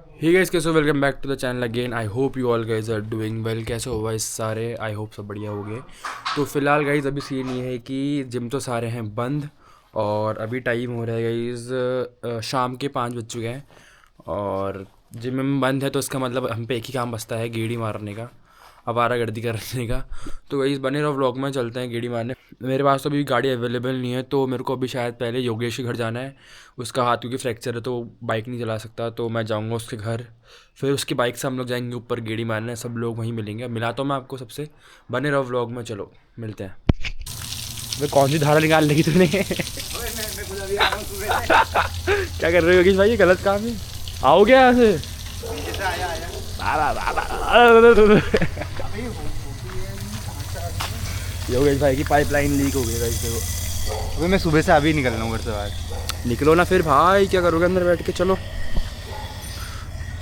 हे guys, कैसे हो? Welcome back to the channel again. I hope you all guys are doing well. कैसे हो भाई सारे? आई होप सब बढ़िया हो गए। तो फिलहाल गाइस अभी सीन ये है कि जिम तो सारे हैं बंद और अभी टाइम हो रहा है गाइस शाम के 5 बज चुके हैं और जिम में बंद है। तो इसका मतलब हम पे एक ही काम बचता है, गेड़ी मारने का, आवारागर्दी करने का। तो गाइस बने रहो व्लॉग में, चलते हैं गेड़ी मारने। मेरे पास तो अभी गाड़ी अवेलेबल नहीं है, तो मेरे को अभी शायद पहले योगेश के घर जाना है। उसका हाथ क्योंकि फ्रैक्चर है तो बाइक नहीं चला सकता, तो मैं जाऊंगा उसके घर। फिर उसकी बाइक से हम लोग जाएंगे ऊपर गेड़ी मारने। सब लोग वहीं मिलेंगे। मिलाता हूँ मैं आपको सबसे। बने रहो व्लॉग में, चलो मिलते हैं। वे कौन सी धारा निकाल लेगी तुमने? क्या कर रहे हो योगेश भाई? ये गलत काम है। आओगे यहाँ से? योगेश भाई की पाइपलाइन लीक हो गई भाई। देखो अभी मैं सुबह से अभी निकल रहा हूँ घर से बाहर। निकलो ना फिर भाई, क्या करोगे अंदर बैठ के? चलो।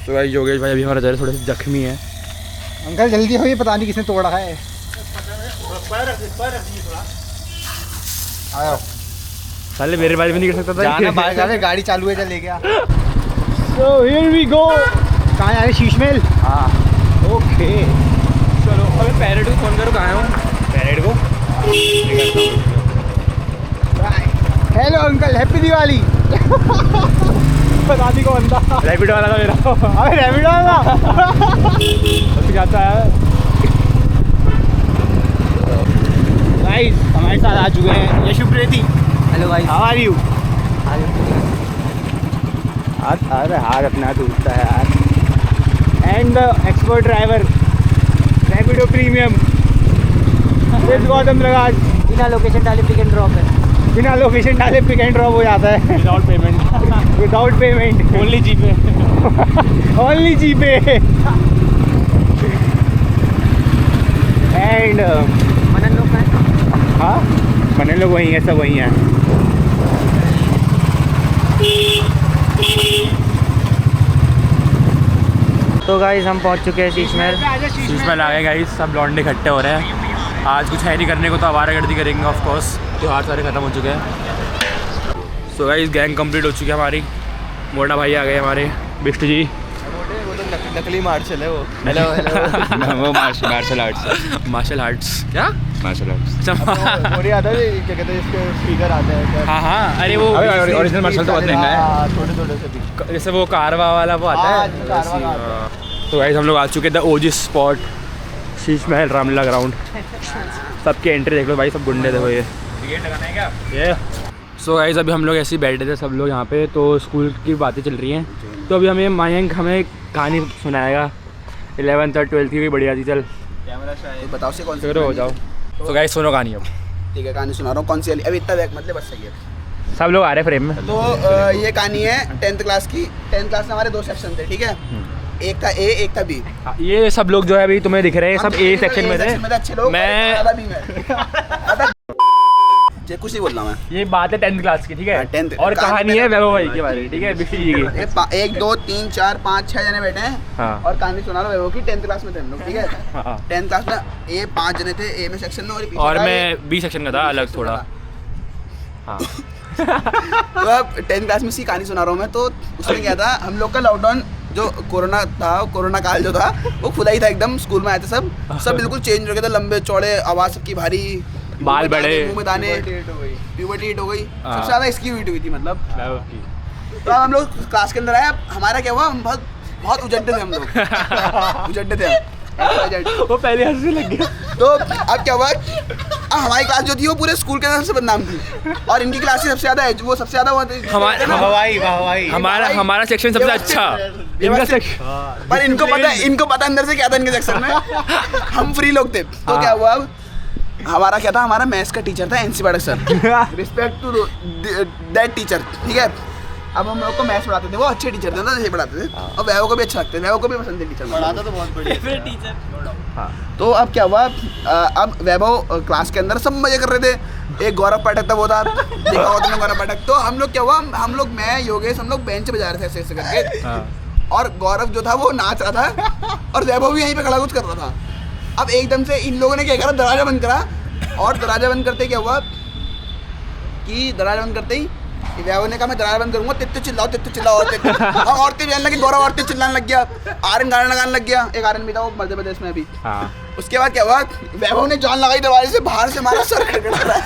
तो भाई योगेश भाई अभी हमारा ज़रा थोड़े से जख्मी है। अंकल जल्दी हो, ये पता नहीं किसने तोड़ा है। आओ साले मेरे बारे में नहीं कर सकता था। जाना बाहर जाने, गाड़ी चालू है, चल ले गया। So here we go। कहाँ जा रहे? शीश महल। हाँ ओके चलो। अबे पैरेट को फोन करो, कहाँ हो? पैरेट को। Hello uncle, happy Diwali. बता दी कौन था? रैपिड वाला था मेरा। अबे रैपिड वाला तो जाता है। गाइस हमारे साथ आ चुके हैं Yashu Preeti. Hello guys, how are you? अरे हाथ अपना टूटता है यार। And expert driver Rapido premium Gautam Prakash. बिना लोकेशन डाले पिक एंड ड्रॉप है। बिना लोकेशन डाले पिक एंड ड्रॉप हो जाता है। Without payment. Without payment, only GPay. Only GPay. And मनन लोग हैं। हाँ, बने लोग वहीं हैं, सब वहीं हैं। तो गाइस हम पहुंच चुके हैं शीश महल। शीश महल आ गए गाइस। सब लौंडे इकट्ठे हो रहे हैं। आज कुछ है नहीं करने को, तो आवारागर्दी करेंगे ऑफ कोर्स। त्योहार सारे खत्म हो चुके हैं। सो गाइस गैंग कंप्लीट हो चुकी है हमारी। मोटा भाई आ गए हमारे, बिष्टू जी। वो तो नकली मार्शल है वो। Hello hello. वो मार्शल आर्ट्स। मार्शल आर्ट्स क्या? मार्शल आर्ट्स और आता है, क्या कहते हैं इसके स्पीकर आते हैं। हाँ हाँ, अरे वो ओरिजिनल मार्शल तो बहुत महंगा है। थोड़े थोड़े से भी, जैसे वो कारवा वाला वो आता हाँ, है। कारवा का हाँ। तो गाइस हम लोग आ चुके थे ओजी स्पॉट, शीश महल रामलीला ग्राउंड। सबके एंट्री देख लो भाई, सब गुंडे देखो। ये टिकट लगाना है क्या? ये सो गाइस अभी हम लोग ऐसे ही बैठे थे सब लोग यहाँ पे। तो स्कूल की बातें चल रही हैं। तो अभी मयंक हमें कहानी सुनाएगा। 11th और 12th की भी बढ़िया थी। चल तो बताओ से कौन सी हो जाओ। तो गाइस सुनो कहानी अब। ठीक है, कहानी सुना रहा हूँ। कौन सी वाली? अभी इतना बैक मतलब बस सही है। सब लोग आ रहे हैं फ्रेम में। तो ये कहानी है 10th क्लास की। 10th क्लास में हमारे 2 सेक्शन थे, ठीक है। एक था ए, एक था बी। ये सब लोग जो है अभी तुम्हें दिख रहे हैं, सब ए सेक्शन में थे। अच्छे लोग। मैं बी में कुछ नहीं बोल रहा मैं। ये बात है 10th क्लास की, ठीक है। 10th और कहानी है वैभव भाई के बारे में, ठीक है, बिष्टू जी की। 1 2 3 4 5 6 जने बैठे हैं। हाँ। और कहानी सुना रहा हूँ वैभव की। 10th क्लास में थे हम लोग, ठीक है। हाँ। 10th क्लास में ए 5 जने थे, ए में सेक्शन में। और मैं बी सेक्शन का था, अलग थोड़ा। हाँ। तो अब 10th क्लास में सी कहानी सुना रहा हूँ मैं। तो उसमें क्या था, हम लोग का लॉकडाउन जो कोरोना था, कोरोना काल जो था वो खुला ही था एकदम। स्कूल में आए थे सब बिल्कुल चेंज हो गया था। लंबे चौड़े, आवाज़ सबकी भारी, बाल बड़े, मुंह में दाने, प्यूबर्टी हिट हो गई। सबसे ज़्यादा इसकी हुई थी मतलब। वैभव की। तो अब हम लोग क्लास के अंदर आए। अब हमारा क्या हुआ, हम बहुत उजड्डे थे हम लोग। उजड्डे थे हम। वो पहले हंसने लग गया। तो अब क्या हुआ, अब हमारी क्लास जो थी वो पूरे स्कूल के अंदर सबसे बदनाम थी। और इनकी क्लास ही सबसे ज़्यादा है, वो सबसे ज़्यादा हमारा सेक्शन सबसे अच्छा। इनका सेक्शन पर इनको पता अंदर से क्या था इनके सेक्शन में। हम फ्री लोग थे। तो क्या हुआ, अब हमारा क्या था, हमारा मैथ्स का टीचर था NC Pathak sir. Respect to that teacher, ठीक है। अब हम लोग को मैथ्स पढ़ाते थे, वो अच्छे टीचर थे ना, ऐसे पढ़ाते थे। और वैभव को भी अच्छा लगता है, वैभव को भी पसंद है टीचर। पढ़ाता तो बहुत बढ़िया हाँ। तो अब क्या हुआ, अब वैभव क्लास के अंदर सब मजे कर रहे थे। एक गौरव पाठक था, वो था, देखा होगा तुमने गौरव पाठक। तो हम लोग क्या हुआ, हम लोग मैं योगेश हम लोग बेंच पे जा रहे थे ऐसे ऐसे करके। और गौरव जो था वो नाच रहा था और वैभव भी यहीं पे खड़ा कुछ कर रहा था। अब एकदम से इन लोगों ने क्या करा, दरवाजा बंद करा। और दरवाजा बंद करते क्या हुआ कि दरवाजा बंद करते ही वैभव ने कहा मैं दरवाजा बंद करूंगा, तित्ते चिल्लाओ और औरतें भी आने लगी, गौरव औरतें चिल्लाने लग गया, आर्यन गाना लगाने लग गया। एक आर्यन भी था वो मध्य प्रदेश में अभी। हाँ। उसके बाद क्या हुआ, वैभव ने जान लगाई दरवाजे से बाहर से, हमारा सर खटखटा रहा है।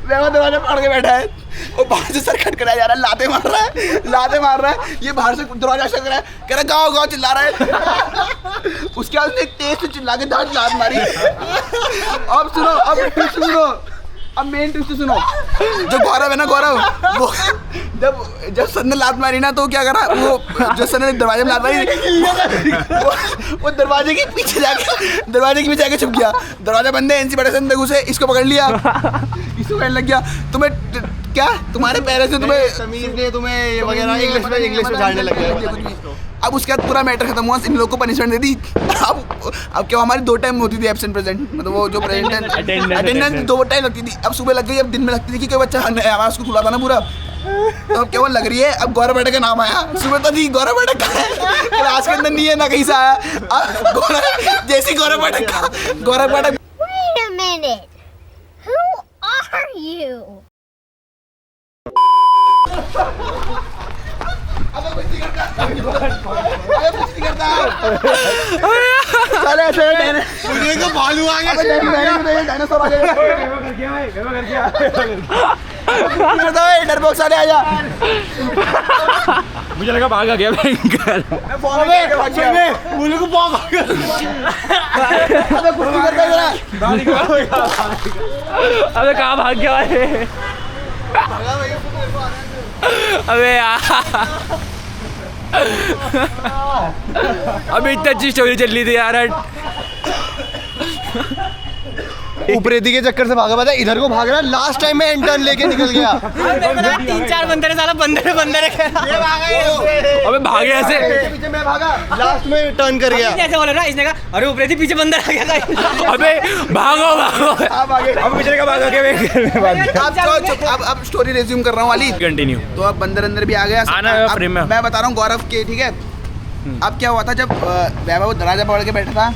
वैभव दरवाजा पकड़ के बैठा है, वो बाहर से सर खटखटाया जा रहा है, लाते मार रहा है, ये बाहर से दरवाजा शक रहा है, कह रहा गाओ गाओ चिल्ला रहा है। उसके बाद उसने तेज से चिल्ला के दांत लात मारी। अब सुनो, अब मेन ट्विस्ट सुनो। जो गौरव है ना, गौरव वो जब सर ने लात मारी ना, तो क्या करा वो, जो सर ने दरवाजे में लात मारी, वो दरवाजे के पीछे जाके छुप गया। दरवाजा बंद है, एनसी बड़े से अंदर घुसे, इसको पकड़ लिया, इसको कहने लग गया तुम्हें क्या, तुम्हारे पैरों से तुम्हें ये वगैरह इंग्लिश में झाड़ने लग गया। अब उसके बाद पूरा मैटर खत्म हुआ, इन लोगों को पनिशमेंट दे दी। अब क्या, हमारी 2 टाइम होती थी एब्सेंट प्रेजेंट, मतलब वो जो प्रेजेंट अटेंडेंस 2 टाइम लगती थी। अब सुबह लग गई, अब दिन में लगती थी कि कोई बच्चा हमारा स्कूल खुला था ना पूरा, तो अब क्या लग रही है। अब गौरव बैठक का नाम आया, सुबह तो थी गौरव बैठक क्लास के अंदर नहीं है ना कहीं से आया। अब जैसी गौरव बैठक Wait a minute. Who are you? चले ऐसे मुझे को भालू आ गया, डायनासोर आ गया। डरपोक साले आ जा। मुझे लगा भागा गया भयंकर। मुझे को भाग आ गया। अबे कुछ नहीं करता इधर। अबे कहाँ भाग गया है? अबे यार, अभी इतनी अच्छी स्टोरी चल रही थी यार। उपरेती के चक्कर से भागा, पता है इधर को भाग रहा है, लास्ट टाइम में इंटर्न लेके निकल गया। 3-4 बंदर साला बंदर अबे भागे ऐसे, पीछे मैं भागा, लास्ट में टर्न कर गया। ऐसे बोला ना, इसने कहा अरे उपरेती पीछे बंदर आ गया था। अबे भागो अब पिछले का भागा के अब स्टोरी रिज्यूम कर रहा हूँ वाली, कंटिन्यू। तो अब बंदर अंदर भी आ गया। आना है फ्रेम में। मैं बता रहा हूँ गौरव के, ठीक है। अब क्या हुआ था, जब वैभव दरवाजा पकड़ के बैठा था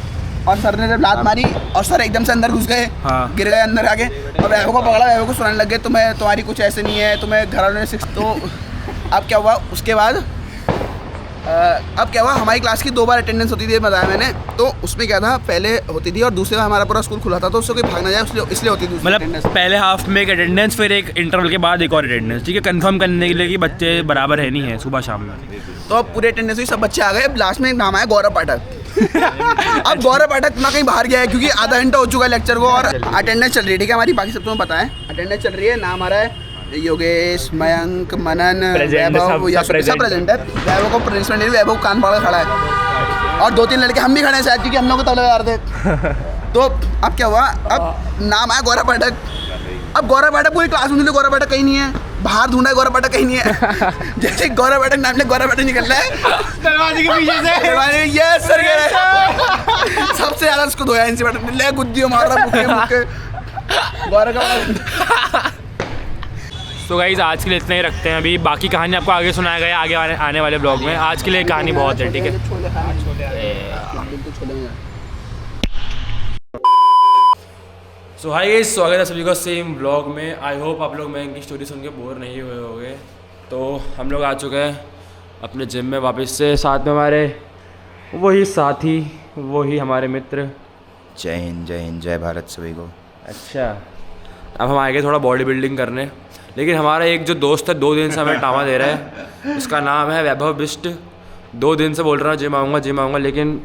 और सर ने जब लात मारी और सर एकदम से अंदर घुस गए, हाँ। गिर गए अंदर आगे, और वैभव को पकड़ा, वैभव को सुनाने लग गए तुम्हारी कुछ ऐसे नहीं है, तुम्हें घर वालों ने शिक्षा। तो अब क्या हुआ, उसके बाद अब क्या हुआ, हमारी क्लास की 2 बार अटेंडेंस होती थी, बताया मैंने। तो उसमें क्या था, पहले होती थी और दूसरे बार हमारा पूरा स्कूल खुला था, तो उससे कोई भाग ना जाए इसलिए होती थी मतलब पहले हाफ में एक अटेंडेंस, फिर एक इंटरवल के बाद एक और अटेंडेंस, ठीक है, कंफर्म करने के लिए कि बच्चे बराबर है नहीं है सुबह शाम में। तो अब पूरे अटेंडेंस हुई, सब बच्चे आ गए। अब लास्ट में एक नाम आया गौरव पाठक। अब गौरव पाठक ना कहीं बाहर गया है, क्योंकि आधा घंटा हो चुका है लेक्चर को, और अटेंडेंस चल रही है, ठीक है, हमारी बाकी सब तुम्हें पता है, अटेंडेंस चल रही है। नाम आ रहा है योगेश, मयंक, मनन, वैभव, सब प्रेजेंट है। वैभव को प्रिंसिपल ने वैभव कान पकड़ खड़ा है, और 2-3 लड़के हम भी खड़े हैं शायद, क्योंकि हम लोग को तब लगा रहे थे। तो अब क्या हुआ, अब नाम आया गौरव पाठक। अब गौरव पाठक पूरी क्लास में गौरव पाठक कहीं नहीं है, बाहर ढूंढा है गौरव पाठक कहीं नहीं है। जैसे गौरव पाठक नाम ले, गौरव पाठक निकल रहा है दरवाजे के पीछे से, ये सर कह रहा है। सबसे ज्यादा उसको धोया इनसे पाठक ने, ले गुद्दियों मार रहा मुक्के गौरव का। तो गाइस आज के लिए इतना ही रखते हैं, अभी बाकी कहानी आपको आगे सुनाया गया आगे आने वाले ब्लॉग में। आज के लिए कहानी बहुत है, ठीक है। सो हाय गाइस, स्वागत है सभी का सेम ब्लॉग में। आई होप आप लोग मैं इनकी स्टोरी सुन के बोर नहीं हुए होंगे। तो हम लोग आ चुके हैं अपने जिम में वापस से, साथ में हमारे वही साथी, वही हमारे मित्र। जय हिंद, जय भारत सभी को। अच्छा, अब हम आएंगे थोड़ा बॉडी बिल्डिंग करने, लेकिन हमारा एक जो दोस्त है 2 दिन से हमें टामा दे रहा है, उसका नाम है वैभव बिष्ट। 2 दिन से बोल रहा हूँ जिम आऊँगा, लेकिन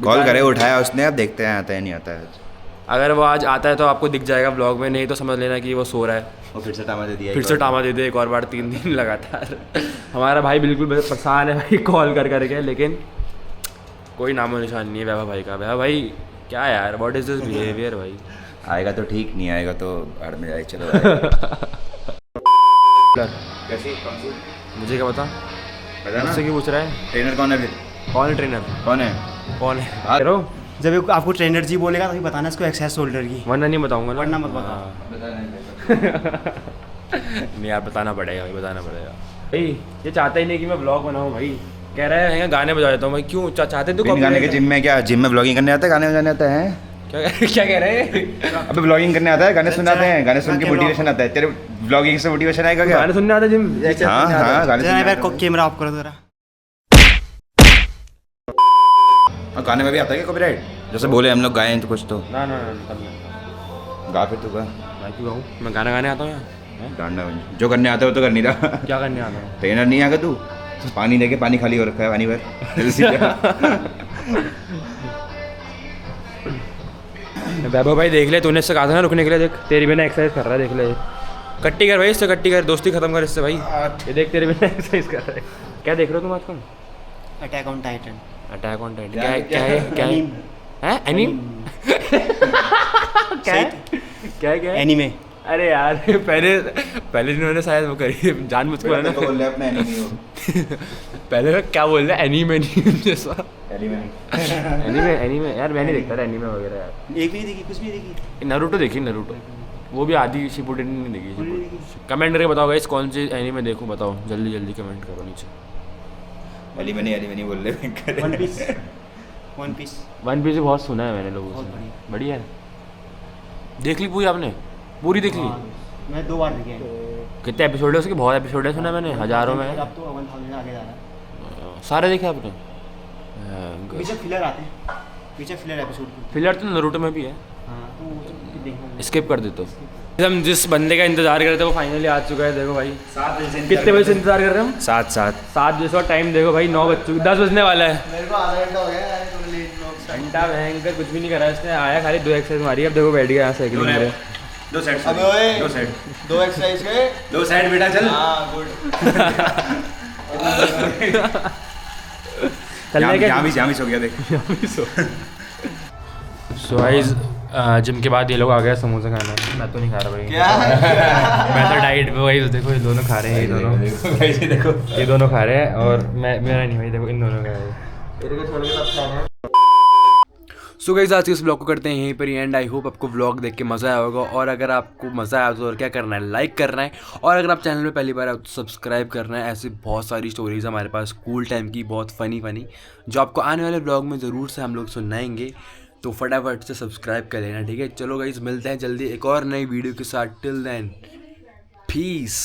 कॉल करे उठाया उसने, अब देखते हैं आता है नहीं आता है। अगर वो आज आता है तो आपको दिख जाएगा ब्लॉग में, नहीं तो समझ लेना कि वो सो रहा है। वो फिर से टामा दे दिया, फिर से टामा दे दे एक और बार, 3 दिन लगातार। हमारा भाई बिल्कुल परेशान है भाई कॉल कर करके, लेकिन कोई नामो निशान नहीं है वैभव भाई का। वैभव भाई क्या यार, व्हाट इज दिस बिहेवियर भाई। आएगा तो ठीक, नहीं आएगा तो हड़ में जाए। चलो कैसी मुझे क्या पता, पता मुझसे क्यों पूछ रहा है? ट्रेनर कौन है फिर? कौन है ट्रेनर? कौन है? करो, जब आपको ट्रेनर जी बोलेगा तभी बताना इसको एक्सरसाइज शोल्डर की, वरना नहीं बताऊंगा ना। वरना मत बता। नहीं यार, बताना पड़ेगा भाई, बताना पड़ेगा भाई। ये चाहता ही नहीं कि मैं ब्लॉग बनाऊं भाई, कह रहा है गाने बजा देता हूँ भाई। क्यों चाहते तो गाने के जिम में क्या, जिम में ब्लॉगिंग करने आता है, गाने बजाने आता है? क्या कह रहे हैं? अबे ब्लॉगिंग करने आता है, गाने सुनाते हैं, गाने सुन के मोटिवेशन आता है। तेरे ब्लॉगिंग से मोटिवेशन आएगा क्या? गाने सुनने आता है जिम? हाँ हाँ, गाने सुनने आता है। कैमरा ऑफ करो जरा। और गाने में भी आता है क्या कॉपीराइट? जैसे बोले हम लोग गाए हैं तो कुछ तो ना गा, फिर तू गा। मैं क्यों गाऊँ? मैं गाना गाने आता हूँ यार। गाना जो करने आता है वो तो कर नहीं रहा। क्या करने आता हूँ? ट्रेनर नहीं आगा तू? पानी देके पानी खाली हो रखा है, पानी भर। वैभव भाई देख ले, तूने इससे कहा था ना रुकने के लिए, देख तेरी बिना एक्सरसाइज कर रहा है, देख ले। कट्टी कर भाई इससे, कट्टी कर, दोस्ती खत्म कर इससे भाई। ये देख तेरे बिना एक्सरसाइज कर रहा है। क्या देख रहे हो तुम आजकल? Attack on Titan. Attack on Titan. क्या है एनीम? क्या है एनीमे। अरे यार पहले इन्होंने शायद वो करी जानबूझकर है ना। बोल रहे अपना एनिमी हो। पहले लोग क्या बोल रहे हैं, एनीमे जैसा। एनिमी एनीमे यार मैं नहीं देखता था एनीमे वगैरह यार। एक भी नहीं देखी, कुछ भी नहीं देखी। नरूटो देखी, नरूटो वो भी आधी शिपुडेन नहीं देखी। कमेंट करके बताओ गाइस कौन सी एनीमे देखूं, बताओ जल्दी जल्दी कमेंट करो नीचे। एनिमी बोल रहे। One piece. One piece. One piece बहुत सुना है मैंने लोगों से, बढ़िया है। देख ली पूरी आपने? पूरी देख ली? मैं 2 बार देखे हैं। कितने एपिसोड है उसके? बहुत एपिसोड है सुना मैंने, हजारों में। अब तो 1000 आगे जा रहा है। सारे देखे आपने? पीछे फिलर आते हैं, पीछे फिलर एपिसोड की। फिलर तो नरूटो में भी है, हाँ तो वो तो देखना। स्किप कर देते हो। हम जिस बंदे का इंतजार कर रहे थे वो फाइनली आ चुका है। देखो भाई 7 बजे से कितने बजे से इंतजार कर रहे हैं हम? 7 बजे से। टाइम देखो भाई 9 बज चुके, 10 बजने वाला है। मेरे को आधा घंटा हो गया यार, थोड़ा लेट लोग। घंटा भयंकर कुछ भी नहीं करा इसने, आया खाली 2 एक्सरसाइज मारी, अब देखो बैठ गया यहाँ साइकिल में। 2 सेट। अबे ओए, 2 सेट। 2 एक्सरसाइज के 2 सेट बेटा चल। हाँ गुड। चलने के यहाँ भी सो गया देख। सो गाइस जिम के बाद ये लोग आ गए समोसा खाना। मैं तो नहीं खा रहा भाई। क्या? मैं तो डाइट पे भाई। देखो ये दोनों खा रहे हैं, ये दोनों देखो ये दोनों खा रहे हैं और मैं मेरा नहीं भाई। देखो इन दोनों का है। सो गाइस आज के इस ब्लॉग को करते हैं यहीं पर एंड। आई होप आपको ब्लॉग देख के मज़ा आया होगा, और अगर आपको मज़ा आया तो और क्या करना है, लाइक करना है, और अगर आप चैनल में पहली बार आए तो सब्सक्राइब करना है। ऐसी बहुत सारी स्टोरीज हमारे पास स्कूल टाइम की, बहुत फनी जो आपको आने वाले ब्लॉग में ज़रूर से हम लोग सुनाएंगे। तो फटाफट से सब्सक्राइब कर लेना, ठीक है। चलो गाइस मिलते हैं जल्दी एक और नई वीडियो के साथ। Till then piece.